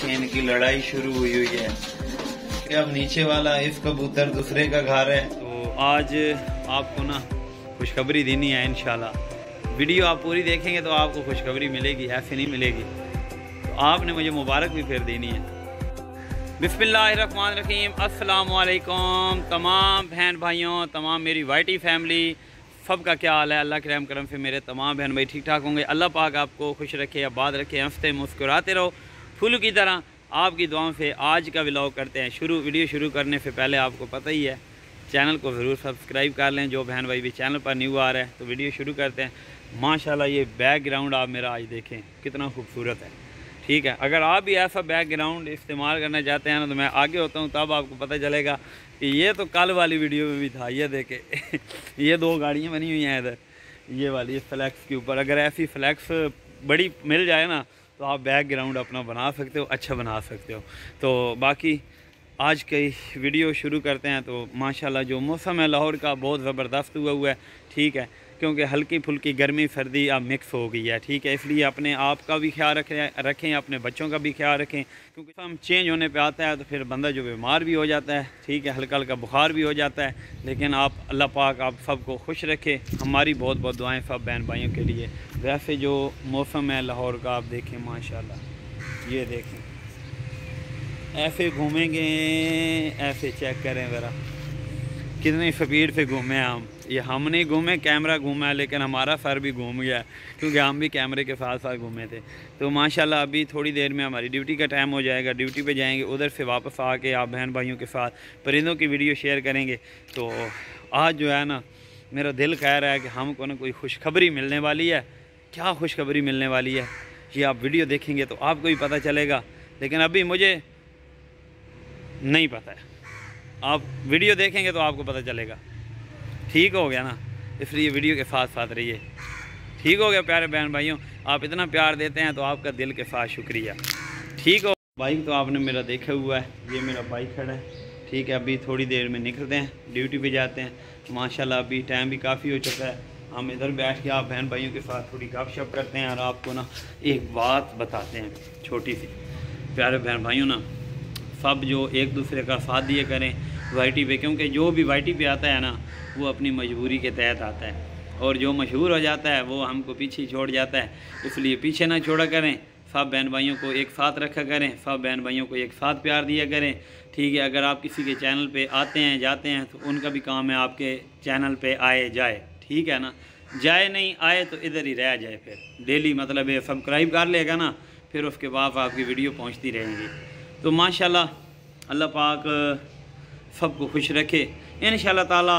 देखें इनकी लड़ाई शुरू हुई हुई है कि अब नीचे वाला इस कबूतर दूसरे का घर है। तो आज आपको ना खुशखबरी देनी है इंशाल्लाह। वीडियो आप पूरी देखेंगे तो आपको खुशखबरी मिलेगी, ऐसे नहीं मिलेगी। तो आपने मुझे मुबारक भी फिर देनी है। बिस्मिल्लाहिर्रहमानिर्रहीम, अस्सलाम वालेकुम तमाम बहन भाइयों, तमाम मेरी वाईटी फैमिली, सबका क्या हाल है। अल्लाह के रहम करम से मेरे तमाम बहन भाई ठीक ठाक होंगे। अल्लाह पाक आपको खुश रखे, आबाद रखे, हंसते मुस्कुराते रहो फूलों की तरह। आपकी दुआओं से आज का व्लॉग करते हैं शुरू। वीडियो शुरू करने से पहले आपको पता ही है, चैनल को ज़रूर सब्सक्राइब कर लें। जो बहन भाई भी चैनल पर न्यू आ रहा है तो वीडियो शुरू करते हैं। माशाल्लाह ये बैकग्राउंड आप मेरा आज देखें कितना खूबसूरत है, ठीक है। अगर आप भी ऐसा बैकग्राउंड इस्तेमाल करना चाहते हैं ना तो मैं आगे होता हूँ, तब आपको पता चलेगा कि ये तो कल वाली वीडियो में भी था। ये देखे ये दो गाड़ियाँ बनी हुई हैं इधर, ये वाली इस फ्लैक्स के ऊपर। अगर ऐसी फ्लैक्स बड़ी मिल जाए ना तो आप बैकग्राउंड अपना बना सकते हो, अच्छा बना सकते हो। तो बाकी आज की वीडियो शुरू करते हैं। तो माशाल्लाह जो मौसम है लाहौर का बहुत ज़बरदस्त हुआ है, ठीक है, क्योंकि हल्की फुल्की गर्मी सर्दी अब मिक्स हो गई है, ठीक है। इसलिए अपने आप का भी ख्याल रखें, अपने बच्चों का भी ख्याल रखें, क्योंकि मौसम चेंज होने पे आता है तो फिर बंदा जो बीमार भी हो जाता है, ठीक है, हल्का हल्का बुखार भी हो जाता है। लेकिन आप अल्लाह पाक आप सबको खुश रखे। हमारी बहुत बहुत दुआएं सब बहन भाइयों के लिए। वैसे जो मौसम है लाहौर का आप देखें माशाल्लाह, ये देखें, ऐसे घूमेंगे, ऐसे चेक करें ज़रा कितनी स्पीड से घूमे हम। ये हम नहीं घूमे, कैमरा घूमा है, लेकिन हमारा सर भी घूम गया क्योंकि हम भी कैमरे के साथ साथ घूमे थे। तो माशाल्लाह अभी थोड़ी देर में हमारी ड्यूटी का टाइम हो जाएगा, ड्यूटी पे जाएंगे, उधर से वापस आके आप बहन भाइयों के साथ परिंदों की वीडियो शेयर करेंगे। तो आज जो है ना मेरा दिल कह रहा है कि हमको ना कोई खुशखबरी मिलने वाली है। क्या खुशखबरी मिलने वाली है ये आप वीडियो देखेंगे तो आपको भी पता चलेगा, लेकिन अभी मुझे नहीं पता है। आप वीडियो देखेंगे तो आपको पता चलेगा, ठीक हो गया ना। इसलिए वीडियो के साथ साथ रहिए, ठीक हो गया प्यारे बहन भाइयों। आप इतना प्यार देते हैं तो आपका दिल के साथ शुक्रिया, ठीक हो। बाइक तो आपने मेरा देखा हुआ है, ये मेरा बाइक खड़ा है, ठीक है। अभी थोड़ी देर में निकलते हैं, ड्यूटी पे जाते हैं। माशाल्लाह अभी टाइम भी काफ़ी हो चुका है। हम इधर बैठ के आप बहन भाइयों के साथ थोड़ी गपशप करते हैं और आपको ना एक बात बताते हैं छोटी सी। प्यारे बहन भाइयों ना, सब जो एक दूसरे का साथ दिए करें वाईटी पे, क्योंकि जो भी वाईटी पे आता है ना वो अपनी मजबूरी के तहत आता है, और जो मशहूर हो जाता है वो हमको पीछे छोड़ जाता है। इसलिए पीछे ना छोड़ा करें, सब बहन भाइयों को एक साथ रखा करें, सब बहन भाइयों को एक साथ प्यार दिया करें, ठीक है। अगर आप किसी के चैनल पे आते हैं जाते हैं तो उनका भी काम है आपके चैनल पे आए जाए, ठीक है ना। जाए नहीं आए तो इधर ही रह जाए, फिर डेली मतलब ये सब्सक्राइब कर लेगा ना, फिर उसके बाद आपकी वीडियो पहुँचती रहेंगी। तो माशाल्लाह अल्लाह पाक सबको खुश रखे। इंशाल्लाह ताला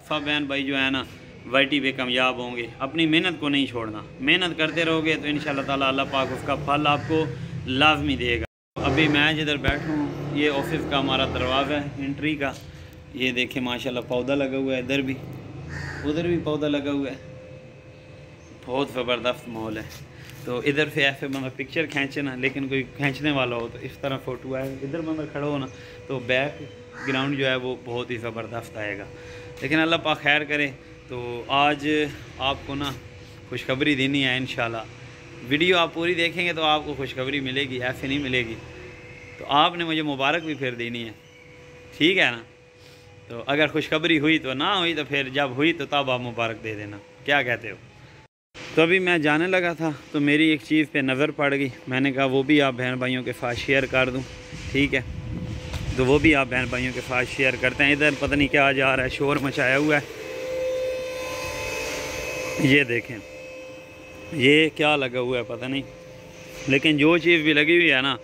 सब बहन भाई जो है ना वाईटी पे कामयाब होंगे। अपनी मेहनत को नहीं छोड़ना, मेहनत करते रहोगे तो इंशाल्लाह ताला अल्लाह पाक उसका फल आपको लाजमी देगा। अभी मैं जिधर बैठूँ ये ऑफिस का हमारा दरवाज़ा है एंट्री का। ये देखें माशाल्लाह पौधा लगा हुआ है, इधर भी उधर भी पौधा लगा हुआ है, बहुत ज़बरदस्त माहौल है। तो इधर से ऐसे बंदा पिक्चर खींचे ना, लेकिन कोई खींचने वाला हो तो इस तरह फ़ोटो आए, इधर बंदा खड़ा हो ना तो बैक ग्राउंड जो है वो बहुत ही ज़बरदस्त आएगा। लेकिन अल्लाह पाक खैर करे। तो आज आपको ना खुशखबरी देनी है इंशाल्लाह। वीडियो आप पूरी देखेंगे तो आपको खुशखबरी मिलेगी, ऐसे नहीं मिलेगी। तो आपने मुझे मुबारक भी फिर देनी है, ठीक है ना। तो अगर खुशखबरी हुई तो ना हुई तो फिर जब हुई तो तब आप मुबारक दे देना, क्या कहते हो। तो अभी मैं जाने लगा था तो मेरी एक चीज़ पे नज़र पड़ गई, मैंने कहा वो भी आप बहन भाइयों के साथ शेयर कर दूं, ठीक है। तो वो भी आप बहन भाइयों के साथ शेयर करते हैं। इधर पता नहीं क्या जा रहा है, शोर मचाया हुआ है। ये देखें ये क्या लगा हुआ है पता नहीं, लेकिन जो चीज़ भी लगी हुई है ना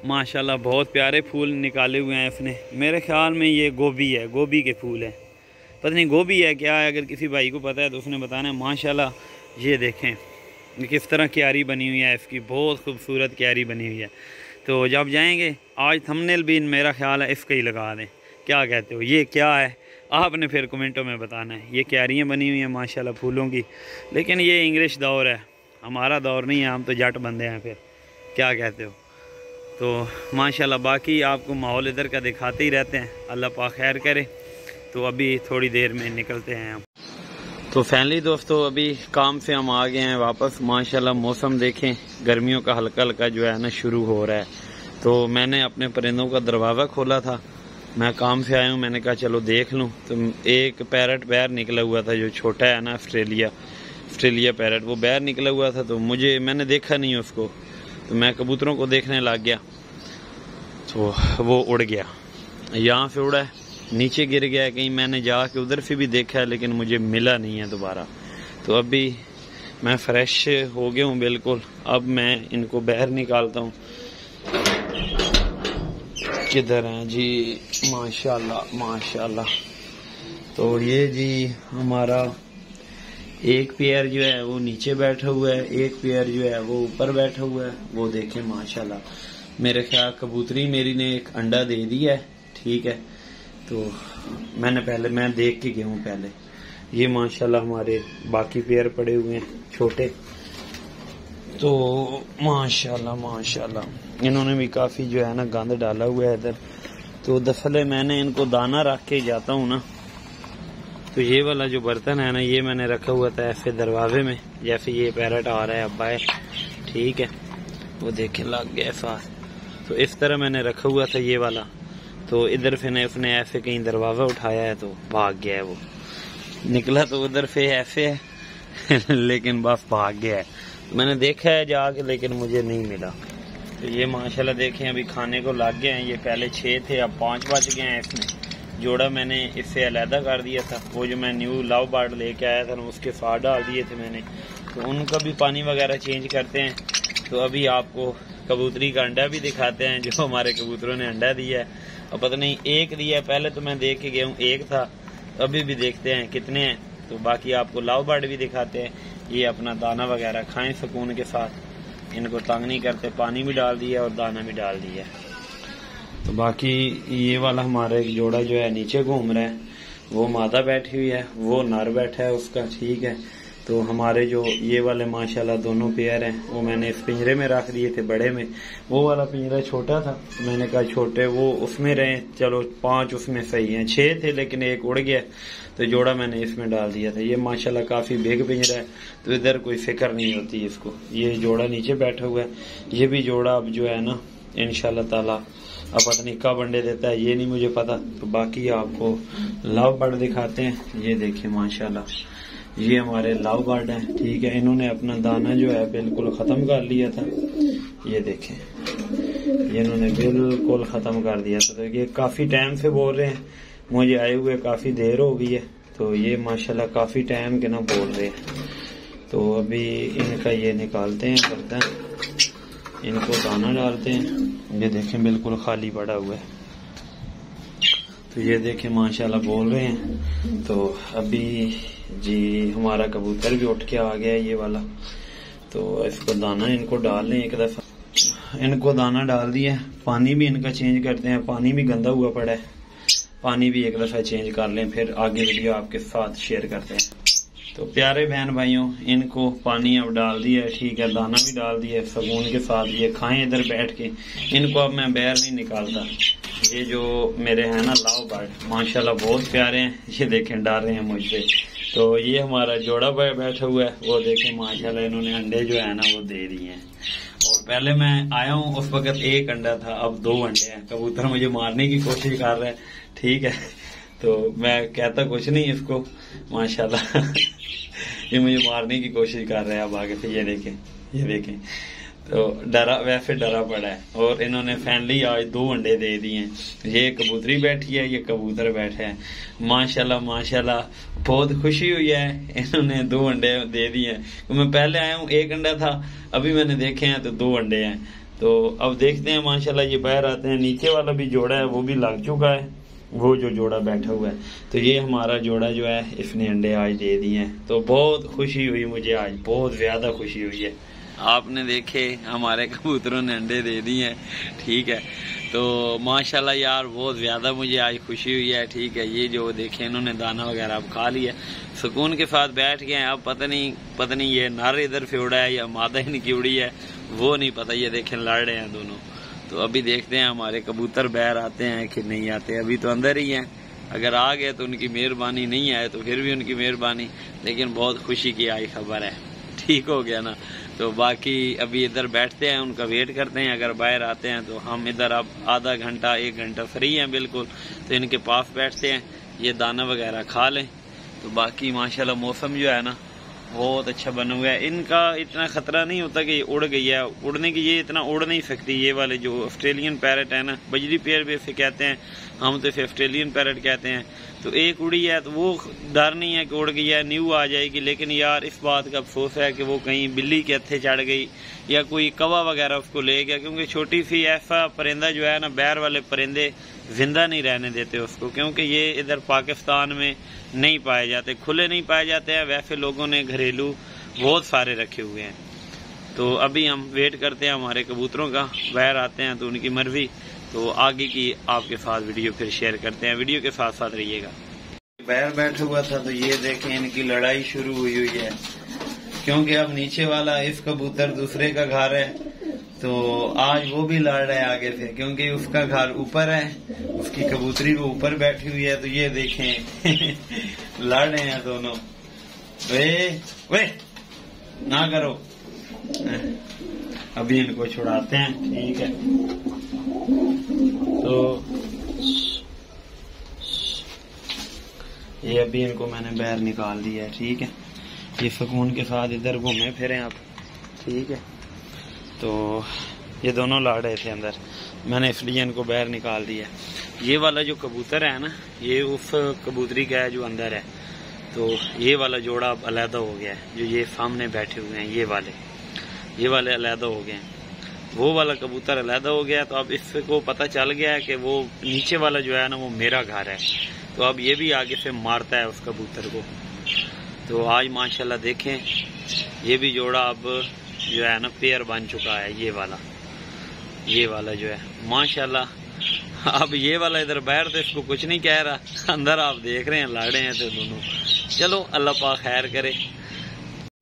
माशाल्लाह बहुत प्यारे फूल निकाले हुए हैं इसने। मेरे ख़्याल में ये गोभी है, गोभी के फूल हैं, पता नहीं गोभी है क्या है। अगर किसी भाई को पता है तो उसने बताना है। माशाल्लाह ये देखें किस तरह क्यारी बनी हुई है इसकी, बहुत खूबसूरत क्यारी बनी हुई है। तो जब जाएंगे आज थंबनेल भी मेरा ख्याल है इसका ही लगा दें, क्या कहते हो। ये क्या है आपने फिर कमेंटों में बताना है। ये क्यारियाँ बनी हुई हैं माशाल्लाह फूलों की, लेकिन ये इंग्लिश दौर है, हमारा दौर नहीं है, हम तो जट बंदे हैं, फिर क्या कहते हो। तो माशाल्लाह बाकी आपको माहौल इधर का दिखाते ही रहते हैं, अल्लाह पाक खैर करे। तो अभी थोड़ी देर में निकलते हैं हम। तो फैमिली दोस्तों अभी काम से हम आ गए हैं वापस। माशाल्लाह मौसम देखें गर्मियों का हल्का हल्का जो है ना शुरू हो रहा है। तो मैंने अपने परिंदों का दरवाज़ा खोला था, मैं काम से आया हूँ, मैंने कहा चलो देख लूँ। तो एक पैरट बाहर निकला हुआ था, जो छोटा है ना ऑस्ट्रेलिया पैरट, वो बाहर निकला हुआ था। तो मैंने देखा नहीं उसको, तो मैं कबूतरों को देखने लग गया, तो वो उड़ गया, यहाँ से उड़ा है, नीचे गिर गया कहीं। मैंने जाके उधर से भी देखा है लेकिन मुझे मिला नहीं है दोबारा। तो अभी मैं फ्रेश हो गया हूँ बिल्कुल। अब मैं इनको बाहर निकालता हूँ। किधर हैं जी? माशाल्लाह माशाल्लाह। तो ये जी हमारा एक पेयर जो है वो नीचे बैठा हुआ है, एक पेयर जो है वो ऊपर बैठा हुआ है। वो देखें माशाल्लाह, मेरे ख्याल कबूतरी मेरी ने एक अंडा दे दिया है, ठीक है। तो मैं देख के गया हूँ पहले। ये माशाल्लाह हमारे बाकी पेयर पड़े हुए हैं छोटे। तो माशाल्लाह माशाल्लाह इन्होंने भी काफ़ी जो है ना गंद डाला हुआ है इधर। तो दफले मैंने इनको दाना रख के जाता हूँ ना, तो ये वाला जो बर्तन है ना, ये मैंने रखा हुआ था ऐसे दरवाजे में, जैसे ये पैरट आ रहा है अब्बा है, ठीक है। वो देखे लग गया साथ, तो इस तरह मैंने रखा हुआ था ये वाला। तो इधर से उसने ऐसे कहीं दरवाज़ा उठाया है तो भाग गया है। वो निकला तो उधर से ऐसे है लेकिन बस भाग गया है। तो मैंने देखा है जाके लेकिन मुझे नहीं मिला। तो ये माशाल्लाह देखें अभी खाने को लग गए हैं। ये पहले 6 थे, अब 5 बच गए हैं। इसमें जोड़ा मैंने इससे अलहदा कर दिया था, वो जो मैं न्यू लव बर्ड लेके आया था उसके साथ डाल दिए थे मैंने। तो उनका भी पानी वगैरह चेंज करते हैं। तो अभी आपको कबूतरी का अंडा भी दिखाते हैं, जो हमारे कबूतरों ने अंडा दिया है। और पता नहीं एक दिया है, पहले तो मैं देख के गया हूँ एक था, अभी भी देखते हैं कितने हैं। तो बाकी आपको लव बर्ड भी दिखाते हैं। ये अपना दाना वगैरह खाएं सुकून के साथ, इनको तंग नहीं करते। पानी भी डाल दिया और दाना भी डाल दिया। तो बाकी ये वाला हमारा एक जोड़ा जो है नीचे घूम रहा है, वो मादा बैठी हुई है, वो नर बैठा है उसका, ठीक है। तो हमारे जो ये वाले माशाल्लाह दोनों पेयर हैं, वो मैंने इस पिंजरे में रख दिए थे बड़े में। वो वाला पिंजरा छोटा था, तो मैंने कहा छोटे वो उसमें रहे, चलो 5 उसमें सही हैं। 6 थे लेकिन एक उड़ गया, तो जोड़ा मैंने इसमें डाल दिया था। ये माशाल्लाह काफ़ी बिग पिंजरा है, तो इधर कोई फिक्र नहीं होती इसको। ये जोड़ा नीचे बैठा हुआ है, ये भी जोड़ा अब जो है ना इंशाल्लाह ताला अब पता नहीं कब अंडे देता है, ये नहीं मुझे पता। तो बाकी आपको लव बर्ड दिखाते हैं। ये देखिए माशाल्लाह ये हमारे लव बर्ड हैं, ठीक है। इन्होंने अपना दाना जो है बिल्कुल ख़त्म कर लिया था। ये देखें ये इन्होंने बिल्कुल ख़त्म कर दिया था। तो ये काफ़ी टाइम से बोल रहे हैं, मुझे आए हुए काफ़ी देर हो गई है। तो ये माशाल्लाह काफ़ी टाइम के ना बोल रहे हैं। तो अभी इनका ये निकालते हैं बर्तन, इनको दाना डालते हैं। ये देखें बिल्कुल खाली पड़ा हुआ है। तो ये देखें माशाल्लाह बोल रहे हैं। तो अभी जी हमारा कबूतर भी उठ के आ गया है ये वाला। तो इसको दाना इनको डाल लें एक दफ़ा। इनको दाना डाल दिया, पानी भी इनका चेंज करते हैं, पानी भी गंदा हुआ पड़ा है, पानी भी एक दफ़ा चेंज कर लें, फिर आगे वीडियो आपके साथ शेयर करते हैं। तो प्यारे बहन भाइयों, इनको पानी अब डाल दिया, ठीक है, दाना भी डाल दिया सुकून के साथ। ये खाएं इधर बैठ के। इनको अब मैं बाहर नहीं निकालता। ये जो मेरे हैं ना लव बर्ड माशाल्लाह बहुत प्यारे हैं। ये देखें डर रहे हैं मुझसे। तो ये हमारा जोड़ा बैठा हुआ है, वो देखें माशाल्लाह इन्होंने अंडे जो है ना वो दे दिए हैं। और पहले मैं आया हूँ उस वक्त एक अंडा था, अब 2 अंडे हैं। कबूतर मुझे मारने की कोशिश कर रहा है, ठीक है। तो मैं कहता कुछ नहीं इसको, माशाल्लाह ये मुझे मारने की कोशिश कर रहा है अब आगे से। ये देखें तो वैसे डरा पड़ा है। और इन्होंने फाइनली आज 2 अंडे दे दिए हैं। ये कबूतरी बैठी है, ये कबूतर बैठे हैं। माशाल्लाह माशाल्लाह बहुत खुशी हुई है, इन्होंने 2 अंडे दे दिए हैं। तो मैं पहले आया हूँ 1 अंडा था, अभी मैंने देखे हैं तो 2 अंडे हैं। तो अब देखते हैं माशाल्लाह ये बाहर आते हैं। नीचे वाला भी जोड़ा है वो भी लग चुका है, वो जो जोड़ा बैठा हुआ है। तो ये हमारा जोड़ा जो है इसने अंडे आज दे दिए हैं। तो बहुत खुशी हुई मुझे आज, बहुत ज्यादा खुशी हुई है। आपने देखे हमारे कबूतरों ने अंडे दे दिए हैं, ठीक है। तो माशाल्लाह यार बहुत ज़्यादा मुझे आज खुशी हुई है, ठीक है। ये जो देखें इन्होंने दाना वगैरह अब खा लिया, सुकून के साथ बैठ गए हैं। अब पता नहीं ये नर इधर से उड़ा है या मादा इनकी उड़ी है, वो नहीं पता। ये देखें लड़ रहे हैं दोनों। तो अभी देखते हैं हमारे कबूतर बाहर आते हैं कि नहीं आते। अभी तो अंदर ही हैं, अगर आ गए तो उनकी मेहरबानी, नहीं आए तो फिर भी उनकी मेहरबानी। लेकिन बहुत खुशी की आई खबर है, ठीक हो गया ना। तो बाकी अभी इधर बैठते हैं, उनका वेट करते हैं। अगर बाहर आते हैं तो हम इधर अब आधा घंटा 1 घंटा फ्री हैं बिल्कुल, तो इनके पास बैठते हैं, ये दाना वगैरह खा लें। तो बाकी माशाल्लाह मौसम जो है ना बहुत अच्छा बना हुआ है। इनका इतना ख़तरा नहीं होता कि ये उड़ गई है, उड़ने की ये इतना उड़ नहीं सकती। ये वाले जो ऑस्ट्रेलियन पैरट है ना, बजरी पेयर भी इसे कहते हैं, हम तो इसे ऑस्ट्रेलियन पैरट कहते हैं। तो एक उड़ी है तो वो डर नहीं है कि उड़ गई है, न्यू आ जाएगी। लेकिन यार इस बात का अफसोस है कि वो कहीं बिल्ली के हत्थे चढ़ गई या कोई कौवा वगैरह उसको ले गया, क्योंकि छोटी सी ऐसा परिंदा जो है ना, बैर वाले परिंदे जिंदा नहीं रहने देते उसको, क्योंकि ये इधर पाकिस्तान में नहीं पाए जाते, खुले नहीं पाए जाते हैं। वैसे लोगों ने घरेलू बहुत सारे रखे हुए हैं। तो अभी हम वेट करते हैं हमारे कबूतरों का, बाहर आते हैं तो उनकी मर्जी। तो आगे की आपके साथ वीडियो फिर शेयर करते हैं, वीडियो के साथ साथ रहिएगा। बाहर बैठा हुआ था तो ये देखें इनकी लड़ाई शुरू हुई हुई है, क्योंकि अब नीचे वाला इस कबूतर दूसरे का घर है, तो आज वो भी लड़ रहा है आगे से, क्योंकि उसका घर ऊपर है, उसकी कबूतरी वो ऊपर बैठी हुई है। तो ये देखें लड़ रहे हैं दोनों। वे ना करो, अभी इनको छुड़ाते हैं, ठीक है। तो ये अभी इनको मैंने बाहर निकाल दिया है, ठीक है। ये सुकून के साथ इधर घूमे फिरे आप, ठीक है। तो ये दोनों लड़ रहे थे अंदर, मैंने इसलिए इनको बाहर निकाल दिया। ये वाला जो कबूतर है ना, ये उस कबूतरी का है जो अंदर है। तो ये वाला जोड़ा अब अलहदा हो गया है, जो ये सामने बैठे हुए हैं ये वाले अलहदा हो गए हैं। वो वाला कबूतर अलहदा हो गया, तो अब इसको पता चल गया है कि वो नीचे वाला जो है ना वो मेरा घर है। तो अब ये भी आगे से मारता है उस कबूतर को। तो आज माशाल्लाह देखें ये भी जोड़ा अब जो है ना पेयर बन चुका है। ये वाला जो है माशाल्लाह। अब ये वाला इधर बाहर तो इसको कुछ नहीं कह रहा, अंदर आप देख रहे हैं लड़े हैं तो दोनों। चलो अल्लाह पाक खैर करे।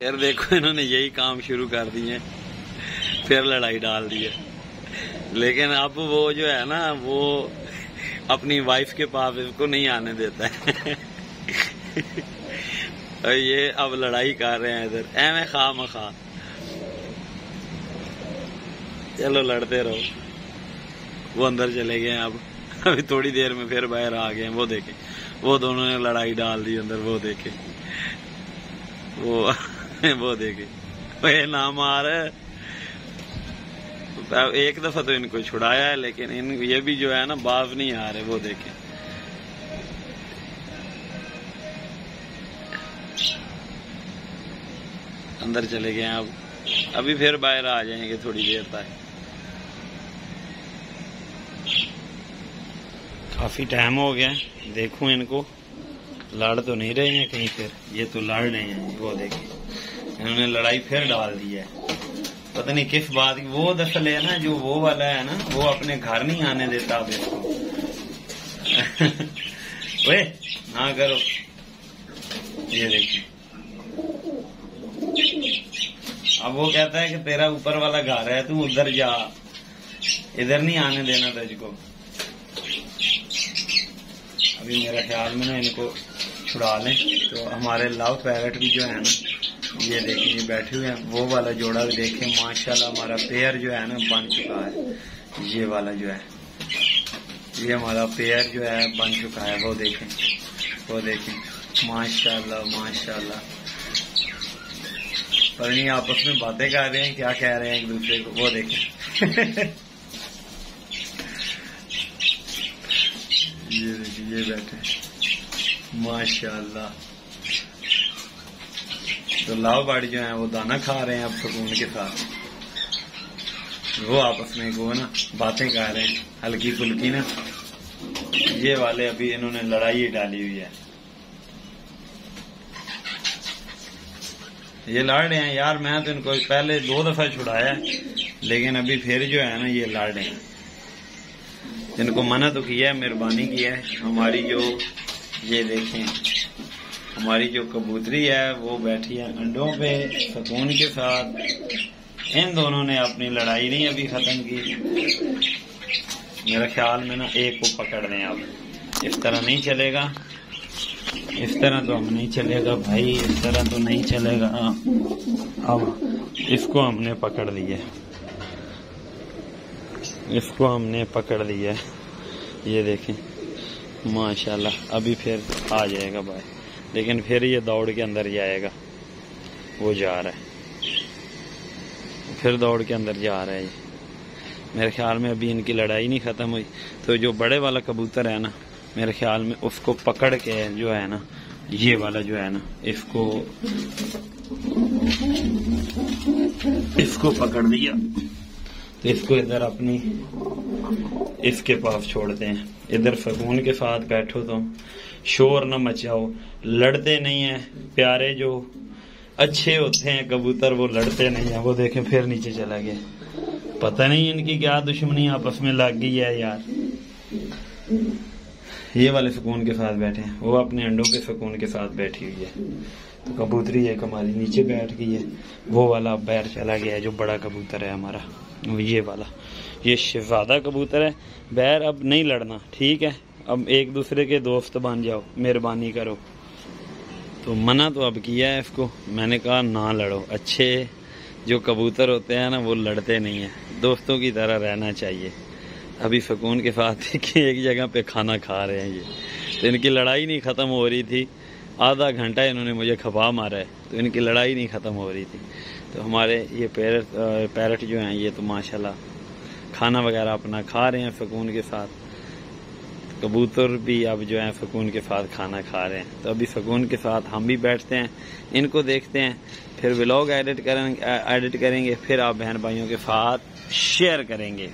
फिर देखो इन्होंने यही काम शुरू कर दिए, फिर लड़ाई डाल दी है। लेकिन अब वो जो है ना वो अपनी वाइफ के पास इसको नहीं आने देता है। और ये अब लड़ाई कर रहे हैं इधर एवं खा मखा। चलो लड़ते रहो। वो अंदर चले गए अब, अभी थोड़ी देर में फिर बाहर आ गए। वो देखे वो दोनों ने लड़ाई डाल दी अंदर। वो देखे वो देखे ये ना मार। एक दफा तो इनको छुड़ाया है, लेकिन ये भी जो है ना बाज नहीं आ रहे। वो देखे अंदर चले गए अब, अभी फिर बाहर आ जाएंगे थोड़ी देर तक। काफी टाइम हो गया, देखूं इनको लड़ तो नहीं रहे हैं कहीं, फिर ये तो लड़ रहे हैं। वो देखिए इन्होंने लड़ाई फिर डाल दी है, पता नहीं किस बात की। वो दसल है ना जो वो वाला है ना, वो अपने घर नहीं आने देता अब इसको। वे ना करो। ये देखिए अब वो कहता है कि तेरा ऊपर वाला घर है, तू उधर जा, इधर नहीं आने देना तुझको। अभी मेरा ख्याल में ना इनको छुड़ा लें तो हमारे लव पैरट भी जो है ना, ये देखिए ये बैठे हुए हैं। वो वाला जोड़ा भी देखें माशाल्लाह हमारा पेयर जो है ना बन चुका है। ये वाला जो है ये हमारा पेयर जो है बन चुका है। वो देखें माशाल्लाह माशाल्लाह। पर नहीं आपस में बातें कर रहे हैं, क्या कह रहे हैं एक दूसरे को। वो देखें ये देखिए ये बैठे माशाल्लाह। तो लाव बाड़ी जो है वो दाना खा रहे हैं अब सुकून के साथ। वो आपस में वो ना बातें कर रहे हैं हल्की फुल्की ना। ये वाले अभी इन्होंने लड़ाई डाली हुई है, ये लड़ रहे हैं यार। मैं तो इनको पहले 2 दफा छुड़ाया, लेकिन अभी फिर जो है ना ये लड़ रहे हैं। इनको मना तो किया है, मेहरबानी की है हमारी। जो ये देखें हमारी जो कबूतरी है वो बैठी है अंडों पे सुकून के साथ। इन दोनों ने अपनी लड़ाई नहीं अभी खत्म की। मेरे ख्याल में ना एक को पकड़ लें अब, इस तरह नहीं चलेगा। इस तरह तो हम नहीं चलेगा भाई, इस तरह तो नहीं चलेगा। अब इसको हमने पकड़ लिया, इसको हमने पकड़ लिया, ये देखें माशाल्लाह। अभी फिर आ जाएगा भाई, लेकिन फिर ये दौड़ के अंदर जाएगा, वो जा रहा है, फिर दौड़ के अंदर जा रहा है। ये मेरे ख्याल में अभी इनकी लड़ाई नहीं ख़त्म हुई, तो जो बड़े वाला कबूतर है ना, मेरे ख्याल में उसको पकड़ के जो है ना, ये वाला जो है ना, इसको पकड़ दिया, तो इसको इधर अपनी इसके पास छोड़ते हैं। इधर सुकून के साथ बैठो, तो शोर न मचाओ, लड़ते नहीं है। प्यारे जो अच्छे होते हैं कबूतर वो लड़ते नहीं है। वो देखें फिर नीचे चला गया, पता नहीं इनकी क्या दुश्मनी आपस में लग गई है यार। ये वाले सुकून के साथ बैठे हैं, वो अपने अंडों के सुकून के साथ बैठी हुई है। तो कबूतरी एक हमारी नीचे बैठ गई है, वो वाला बैर चला गया है जो बड़ा कबूतर है हमारा, ये वाला। ये शहजादा कबूतर है। बैर अब नहीं लड़ना, ठीक है? अब एक दूसरे के दोस्त बन जाओ, मेहरबानी करो। तो मना तो अब किया है इसको, मैंने कहा ना लड़ो। अच्छे जो कबूतर होते हैं ना वो लड़ते नहीं है, दोस्तों की तरह रहना चाहिए। अभी सुकून के साथ एक जगह पे खाना खा रहे हैं ये, तो इनकी लड़ाई नहीं ख़त्म हो रही थी। आधा घंटा इन्होंने मुझे खपा मारा है, तो इनकी लड़ाई नहीं ख़त्म हो रही थी। तो हमारे ये पैरट जो हैं ये तो माशाल्लाह खाना वगैरह अपना खा रहे हैं सुकून के साथ। कबूतर भी अब जो है सुकून के साथ खाना खा रहे हैं। तो अभी सुकून के साथ हम भी बैठते हैं, इनको देखते हैं, फिर व्लॉग एडिट करेंगे, फिर आप बहन भाइयों के साथ शेयर करेंगे।